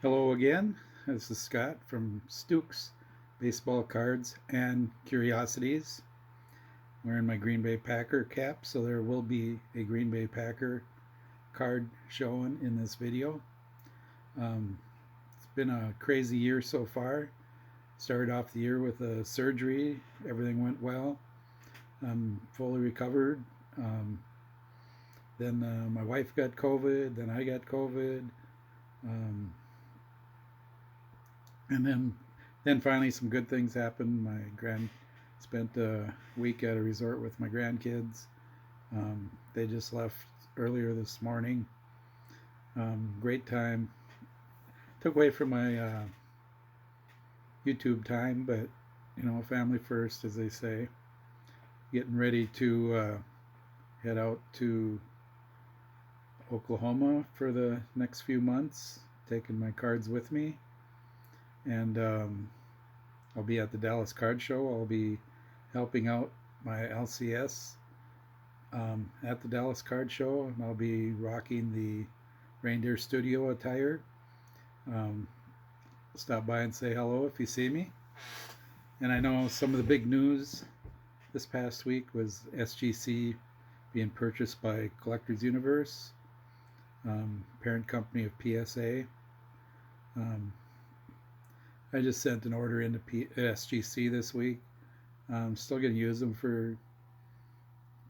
Hello again. This is Scott from Stooks Baseball Cards and Curiosities. Wearing my Green Bay Packer cap, so there will be a Green Bay Packer card shown in this video. It's been a crazy year so far. Started off the year with a surgery. Everything went well. I'm fully recovered. Um, then my wife got COVID. Then I got COVID. Um, and then finally some good things happened. My grand spent a week at a resort with my grandkids. They just left earlier this morning. Great time. Took away from my YouTube time, but family first, as they say. Getting ready to head out to Oklahoma for the next few months. Taking my cards with me, and I'll be at the Dallas Card Show. I'll be helping out my LCS at the Dallas Card Show, and I'll be rocking the Reindeer Studio attire. Um, Stop by and say hello if you see me. And I know some of the big news this past week was SGC being purchased by Collectors Universe, parent company of PSA. Um, I just sent an order into SGC this week. I'm still going to use them for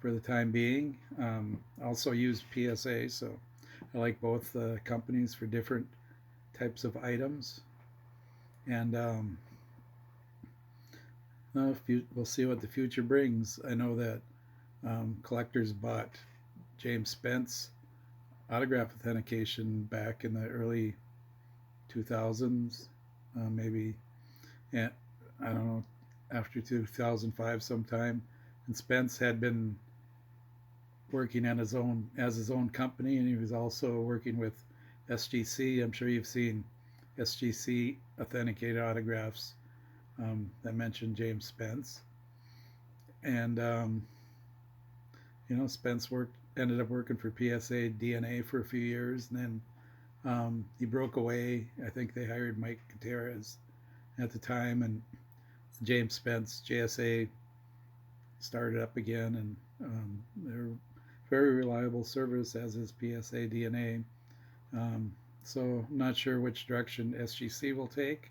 the time being. I also use PSA, so I like both companies for different types of items. And we'll see what the future brings. I know that collectors bought James Spence autograph authentication back in the early 2000s, maybe, yeah, I don't know, after 2005 sometime. And Spence had been working on his own company, and he was also working with SGC. I'm sure you've seen SGC authenticated autographs that mention James Spence. And Spence ended up working for PSA DNA for a few years, and then he broke away. I think they hired Mike Gutierrez at the time, and James Spence JSA started up again, and they're very reliable service, as is PSA DNA. So I'm not sure which direction SGC will take.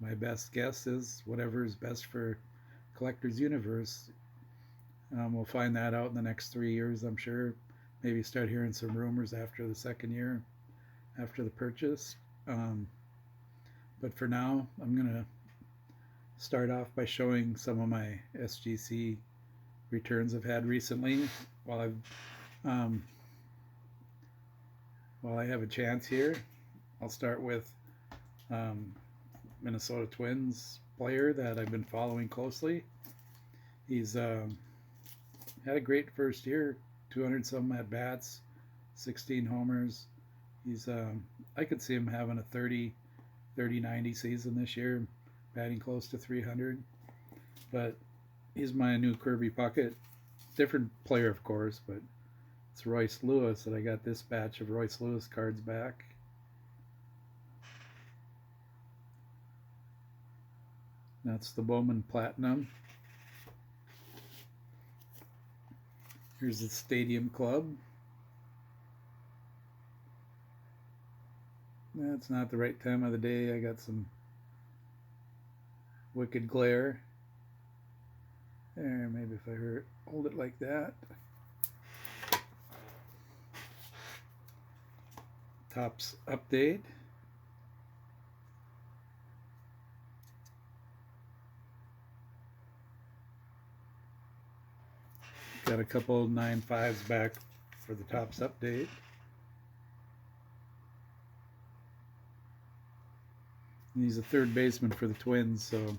My best guess is whatever is best for Collectors Universe. We'll find that out in the next 3 years, I'm sure. Maybe start hearing some rumors after the second year, after the purchase. But for now, I'm going to start off by showing some of my SGC returns I've had recently while I have a chance here. I'll start with Minnesota Twins player that I've been following closely. He's had a great first year, 200 some at bats, 16 homers. He's I could see him having a 30-90 season this year, batting close to 300. But he's my new Kirby Puckett. Different player, of course, but it's Royce Lewis that I got this batch of Royce Lewis cards back. That's the Bowman Platinum. Here's the Stadium Club. That's not the right time of the day. I got some wicked glare. There, maybe if I hold it like that. Topps update. Got a couple 9.5s back for the Topps update. And he's a third baseman for the Twins, so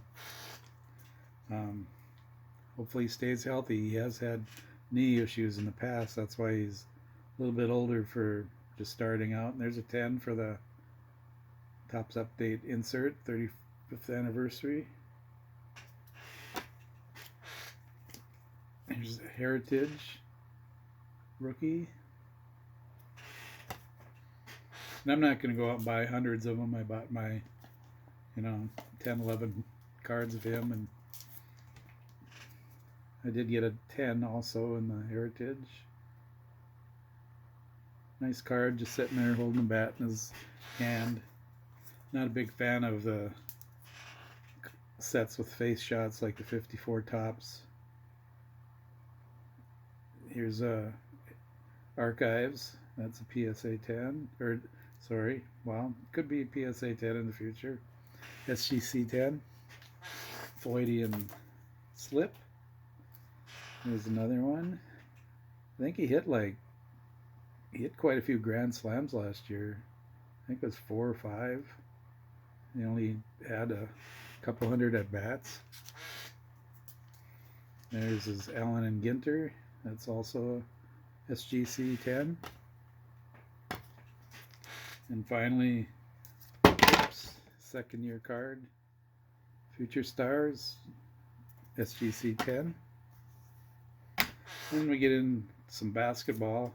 hopefully he stays healthy. He has had knee issues in the past. That's why he's a little bit older for just starting out. And there's a 10 for the Topps update insert, 35th anniversary. There's a Heritage rookie. And I'm not going to go out and buy hundreds of them. I bought my, 10, 11 cards of him, and I did get a 10 also in the Heritage. Nice card, just sitting there holding the bat in his hand. Not a big fan of the sets with face shots like the 54 tops. Here's Archives. That's a PSA 10. Or, sorry, well, could be PSA 10 in the future. SGC 10. Floydian Slip. There's another one. I think he hit quite a few Grand Slams last year. I think it was 4 or 5. He only had a couple hundred at bats. There's his Allen and Ginter. That's also a SGC 10. And finally, second year card, Future Stars, SGC 10. Then we get in some basketball.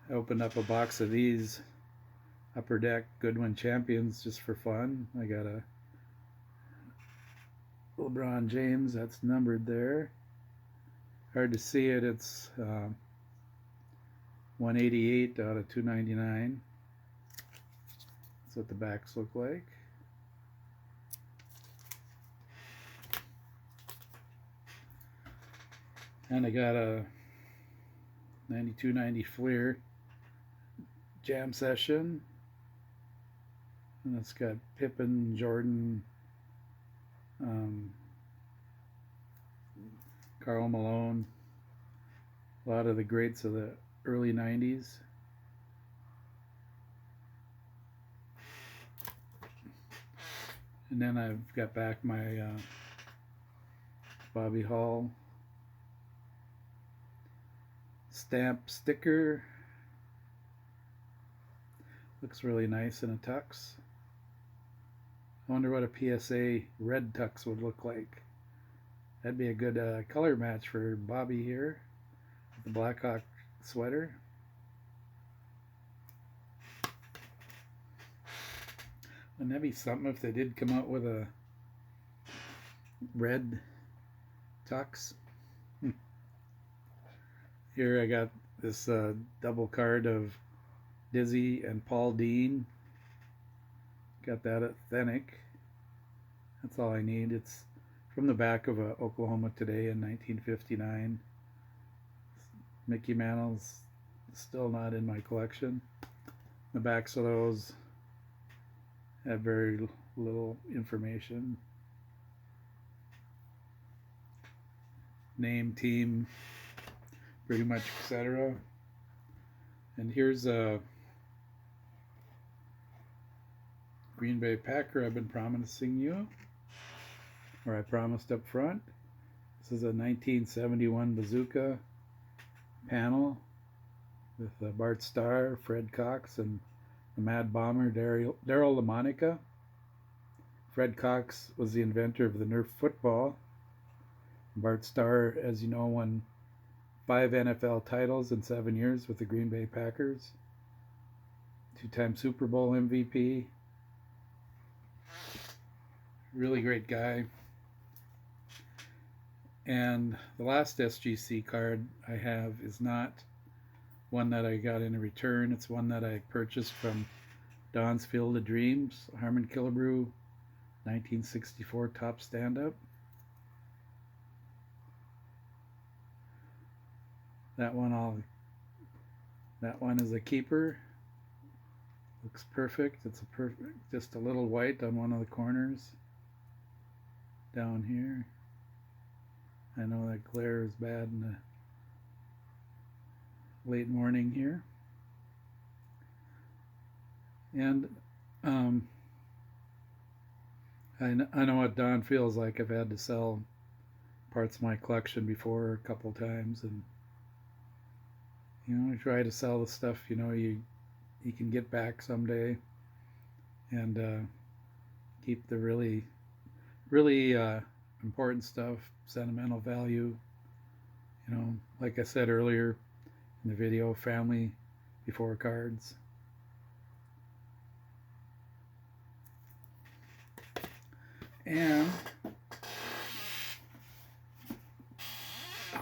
I opened up a box of these Upper Deck Goodwin Champions just for fun. I got a LeBron James, that's numbered there. Hard to see it, it's 188 out of 299. That's what the backs look like. And I got a 92-90 Fleer Jam Session. And it's got Pippen, Jordan, Karl Malone, a lot of the greats of the early 90s. And then I've got back my Bobby Hall stamp sticker. Looks really nice in a tux. I wonder what a PSA red tux would look like. That'd be a good color match for Bobby here with the Blackhawk sweater. Wouldn't that be something if they did come out with a red tux? Here I got this double card of Dizzy and Paul Dean. Got that authentic. That's all I need. It's from the back of Oklahoma Today in 1959. Mickey Mantle's still not in my collection. The backs of those have very little information. Name, team, pretty much, etc. And here's a Green Bay Packer I've been promising you, or I promised up front. This is a 1971 Bazooka panel with Bart Starr, Fred Cox, and the Mad Bomber Darryl LaMonica. Fred Cox was the inventor of the Nerf football. Bart Starr, as you know, won 5 NFL titles in 7 years with the Green Bay Packers. 2-time Super Bowl MVP. Really great guy. And the last SGC card I have is not one that I got in a return. It's one that I purchased from Don's Field of Dreams, Harmon Killebrew, 1964 top stand-up. That one is a keeper. Looks perfect. It's just a little white on one of the corners down here. I know that glare is bad in the late morning here. And I know what Don feels like. I've had to sell parts of my collection before a couple times, and I try to sell the stuff you can get back someday, and keep the really important stuff, sentimental value. Like I said earlier in the video, family before cards. And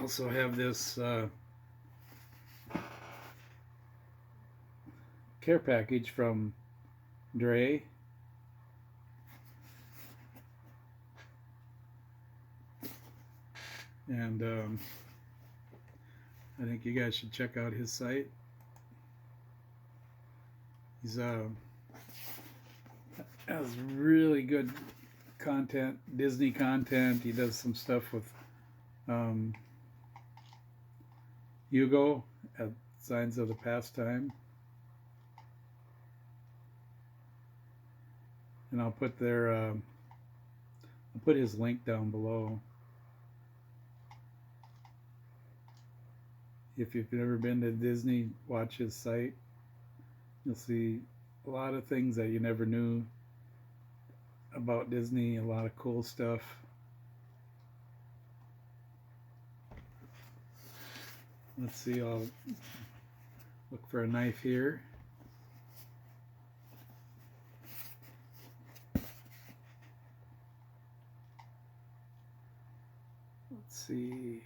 also have this care package from Dre. And I think you guys should check out his site. He's has really good content, Disney content. He does some stuff with Hugo at Signs of the Pastime. And I'll put his link down below. If you've never been to Disney, watch his site. You'll see a lot of things that you never knew about Disney, a lot of cool stuff. Let's see, I'll look for a knife here. Let's see.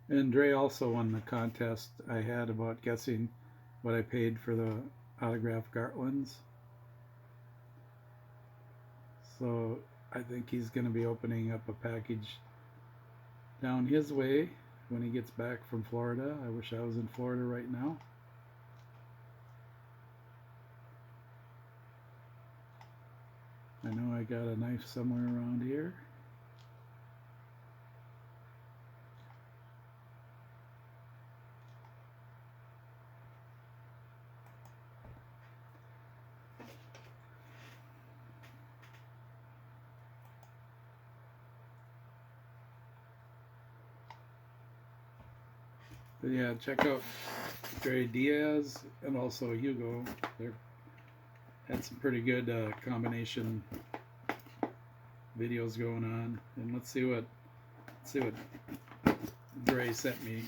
And Dre also won the contest I had about guessing what I paid for the autographed Gartlands. So I think he's going to be opening up a package down his way when he gets back from Florida. I wish I was in Florida right now. I know I got a knife somewhere around here. But yeah, check out Dre Diaz and also Hugo. They had some pretty good combination videos going on. And let's see what Dre sent me.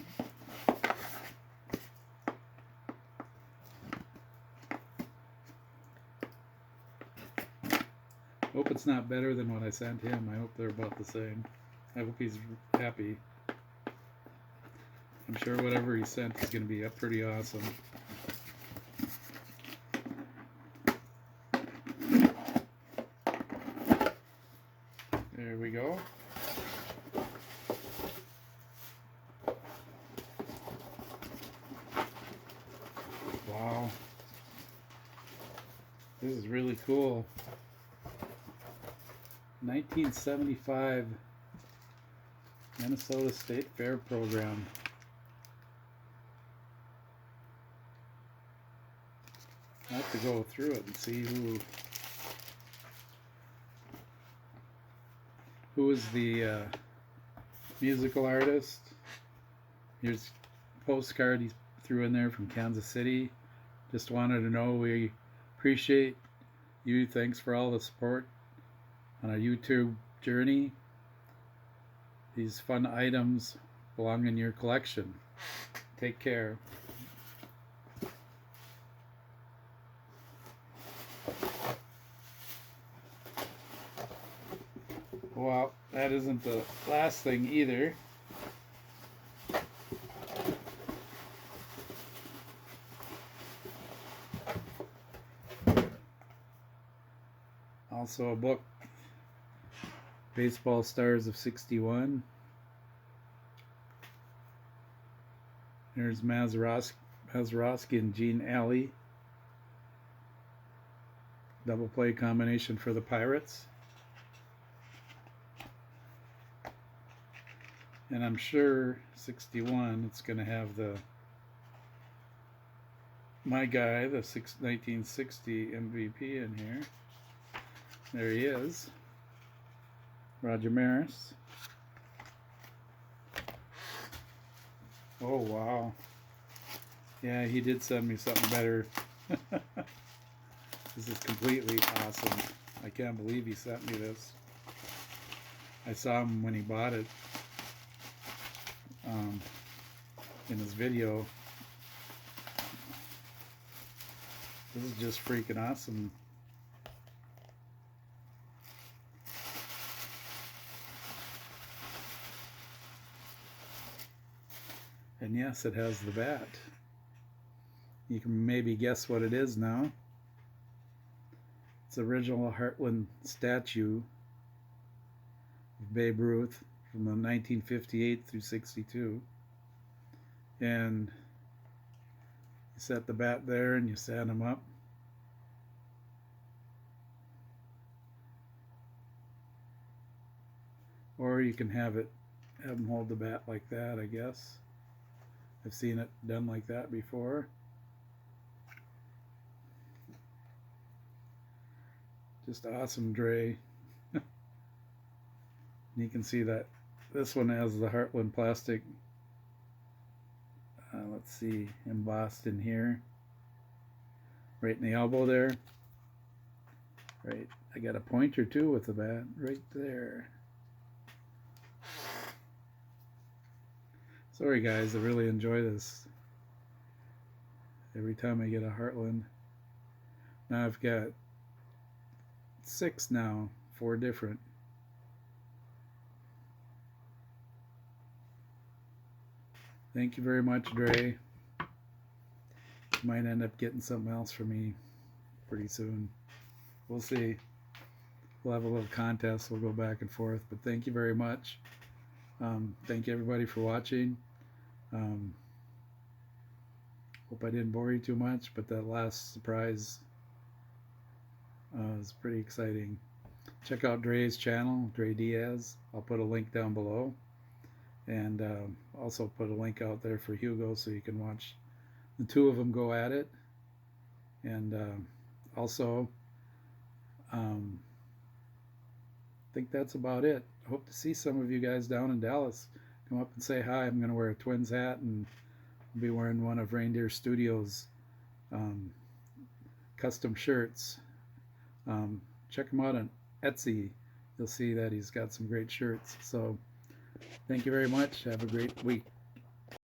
Hope it's not better than what I sent him. I hope they're about the same. I hope he's happy. I'm sure whatever he sent is going to be pretty awesome. There we go. Wow. This is really cool. 1975 Minnesota State Fair program. I have to go through it and see who is the musical artist. Here's a postcard he threw in there from Kansas City. Just wanted to know we appreciate you. Thanks for all the support on our YouTube journey. These fun items belong in your collection. Take care. Well, that isn't the last thing either. Also a book, Baseball Stars of '61. There's Mazeroski and Gene Alley. Double play combination for the Pirates. And I'm sure 61, it's going to have my guy, the 1960 MVP in here. There he is. Roger Maris. Oh, wow. Yeah, he did send me something better. This is completely awesome. I can't believe he sent me this. I saw him when he bought it in his video. This is just freaking awesome. And yes, it has the bat. You can maybe guess what it is now. It's the original Heartland statue of Babe Ruth from the 1958 through 62. And you set the bat there and you stand him up. Or you can have him hold the bat like that, I guess. I've seen it done like that before. Just awesome, Dre. You can see that this one has the Heartland plastic, let's see, embossed in here. Right in the elbow there. Right, I got a pointer too with the bat, right there. Sorry guys, I really enjoy this. Every time I get a Heartland. Now I've got 6 now, 4 different. Thank you very much, Dre. You might end up getting something else for me pretty soon. We'll see. We'll have a little contest. We'll go back and forth. But thank you very much. Thank you everybody for watching. Hope I didn't bore you too much, but that last surprise was pretty exciting. Check out Dre's channel, Dre Diaz. I'll put a link down below. And also put a link out there for Hugo so you can watch the 2 of them go at it. And also, I think that's about it. I hope to see some of you guys down in Dallas. Come up and say hi. I'm going to wear a Twins hat and I'll be wearing one of Reindeer Studios' custom shirts. Check him out on Etsy. You'll see that he's got some great shirts. So thank you very much. Have a great week.